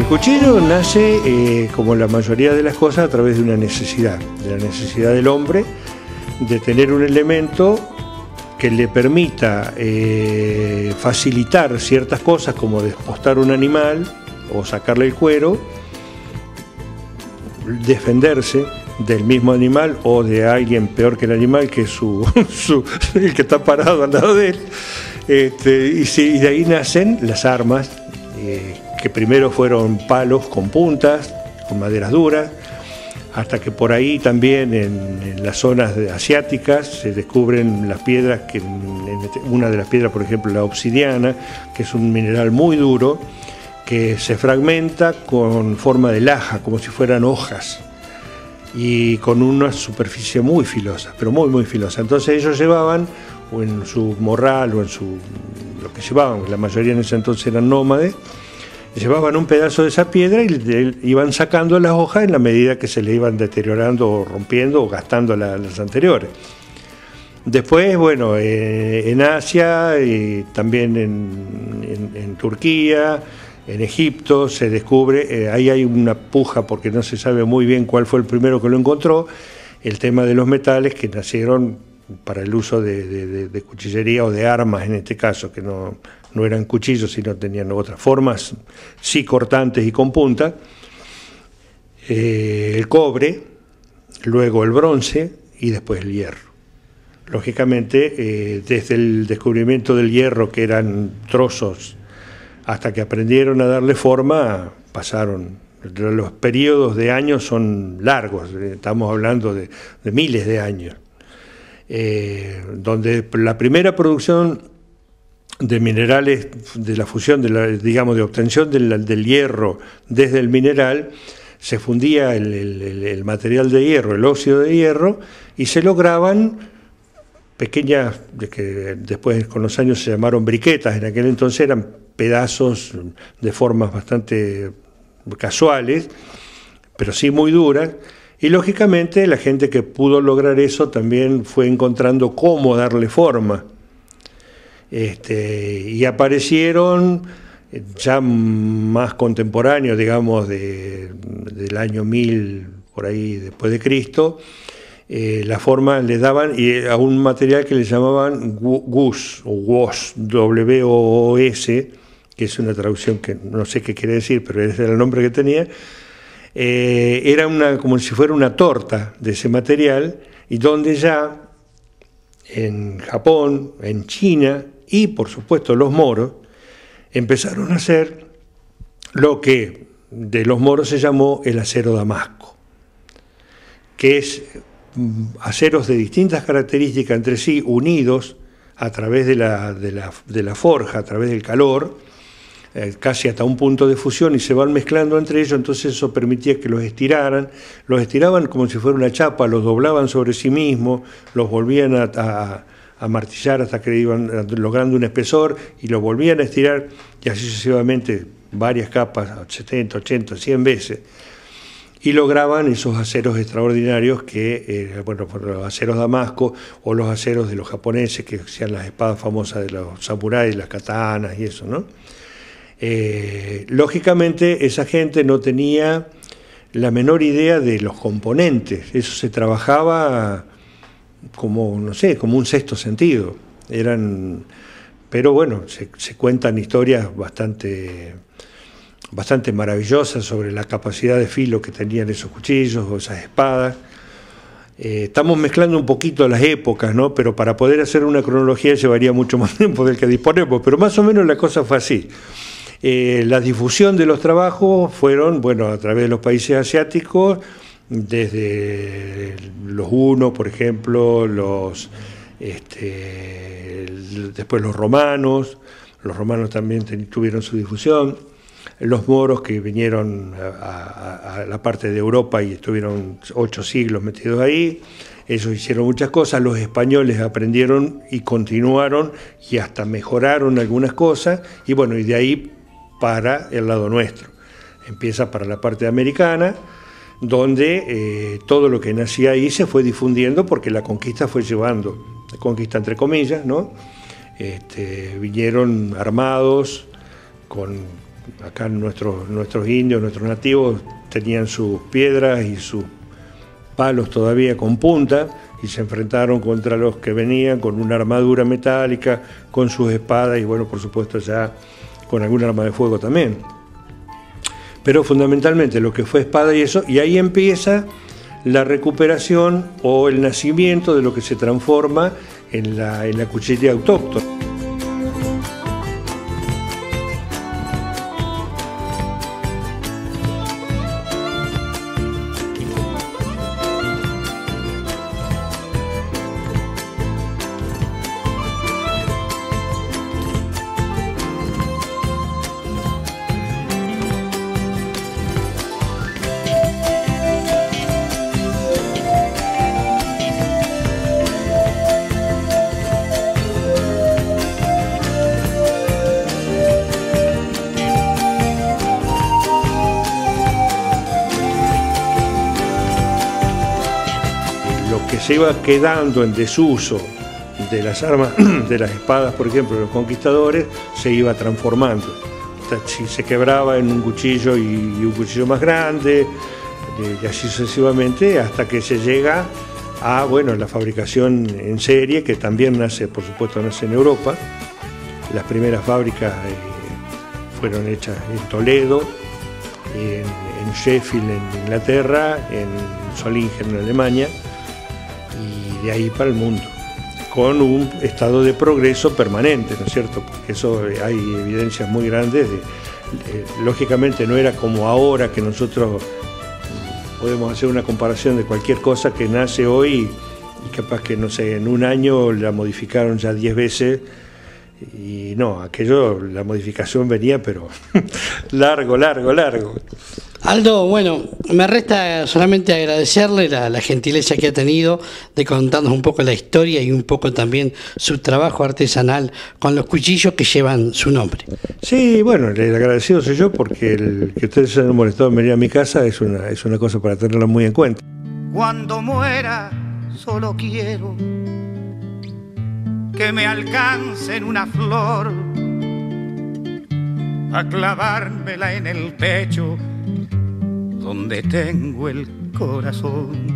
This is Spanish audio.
El cuchillo nace, como la mayoría de las cosas, a través de una necesidad, de la necesidad del hombre de tener un elemento que le permita facilitar ciertas cosas, como despostar un animal o sacarle el cuero, defenderse del mismo animal o de alguien peor que el animal, que es el que está parado al lado de él. Y de ahí nacen las armas, que primero fueron palos con puntas, con maderas duras, hasta que por ahí también en las zonas asiáticas se descubren las piedras, una de las piedras, por ejemplo, la obsidiana, que es un mineral muy duro, que se fragmenta con forma de laja, como si fueran hojas, y con una superficie muy filosa, pero muy, muy filosa. Entonces ellos llevaban, o en su morral, o en lo que llevaban, la mayoría en ese entonces eran nómades, llevaban un pedazo de esa piedra y iban sacando las hojas en la medida que se le iban deteriorando o rompiendo o gastando las anteriores. Después, bueno, en Asia y también en Turquía, en Egipto se descubre, ahí hay una puja porque no se sabe muy bien cuál fue el primero que lo encontró, el tema de los metales que nacieron para el uso de cuchillería o de armas en este caso, que no eran cuchillos, sino tenían otras formas, sí cortantes y con punta. El cobre, luego el bronce y después el hierro. Lógicamente, desde el descubrimiento del hierro, que eran trozos, hasta que aprendieron a darle forma, pasaron. Los periodos de años son largos, estamos hablando de miles de años. Donde la primera producción de minerales, de la fusión, digamos, de obtención del hierro desde el mineral, se fundía el material de hierro, el óxido de hierro, y se lograban pequeñas, que después con los años se llamaron briquetas, en aquel entonces eran pedazos de formas bastante casuales, pero sí muy duras. Y lógicamente la gente que pudo lograr eso también fue encontrando cómo darle forma. Y aparecieron ya más contemporáneos, digamos, del año 1000, por ahí después de Cristo, la forma le daban a un material que le llamaban guos, o WOS, W-O-O-S, que es una traducción que no sé qué quiere decir, pero ese era el nombre que tenía. Era como si fuera una torta de ese material, y donde ya en Japón, en China y por supuesto los moros empezaron a hacer lo que de los moros se llamó el acero damasco, que es aceros de distintas características entre sí, unidos a través de la forja, a través del calor, casi hasta un punto de fusión, y se van mezclando entre ellos. Entonces eso permitía que los estiraban como si fuera una chapa, los doblaban sobre sí mismos, los volvían a martillar hasta que iban logrando un espesor, y los volvían a estirar, y así sucesivamente, varias capas, 70, 80, 100 veces, y lograban esos aceros extraordinarios que, bueno, los aceros damasco o los aceros de los japoneses, que hacían las espadas famosas de los samuráis, las katanas y eso, ¿no? Lógicamente esa gente no tenía la menor idea de los componentes, eso se trabajaba como, no sé, como un sexto sentido. Pero bueno, se cuentan historias bastante maravillosas sobre la capacidad de filo que tenían esos cuchillos o esas espadas. Estamos mezclando un poquito las épocas, ¿no? Pero para poder hacer una cronología llevaría mucho más tiempo del que disponemos, pero más o menos la cosa fue así. La difusión de los trabajos fueron, bueno, a través de los países asiáticos, desde los hunos, por ejemplo, después los romanos también tuvieron su difusión, los moros que vinieron a la parte de Europa y estuvieron 8 siglos metidos ahí, ellos hicieron muchas cosas, los españoles aprendieron y continuaron y hasta mejoraron algunas cosas, y bueno, y de ahí para el lado nuestro. Empieza para la parte americana, donde todo lo que nacía ahí se fue difundiendo porque la conquista fue llevando, la conquista entre comillas, ¿no? Vinieron armados con acá nuestros indios, nuestros nativos tenían sus piedras y sus palos todavía con punta y se enfrentaron contra los que venían con una armadura metálica, con sus espadas y bueno, por supuesto ya con alguna arma de fuego también. Pero fundamentalmente lo que fue espada y eso, y ahí empieza la recuperación o el nacimiento de lo que se transforma en la cuchilla autóctona. Lo que se iba quedando en desuso de las armas, de las espadas, por ejemplo, de los conquistadores, se iba transformando. Si se quebraba en un cuchillo y un cuchillo más grande, y así sucesivamente, hasta que se llega a, bueno, la fabricación en serie, que también nace, por supuesto, nace en Europa. Las primeras fábricas fueron hechas en Toledo, en Sheffield, en Inglaterra, en Solingen, en Alemania, y de ahí para el mundo, con un estado de progreso permanente, ¿no es cierto? Porque eso hay evidencias muy grandes. Lógicamente no era como ahora, que nosotros podemos hacer una comparación de cualquier cosa que nace hoy y capaz que, no sé, en un año la modificaron ya 10 veces. Y no, aquello, la modificación venía, pero largo. Aldo, bueno, me resta solamente agradecerle la gentileza que ha tenido de contarnos un poco la historia y un poco también su trabajo artesanal con los cuchillos que llevan su nombre. Sí, bueno, el agradecido soy yo, porque el que ustedes se han molestado en venir a mi casa es una cosa para tenerla muy en cuenta. Cuando muera, solo quiero que me alcancen una flor a clavármela en el pecho donde tengo el corazón.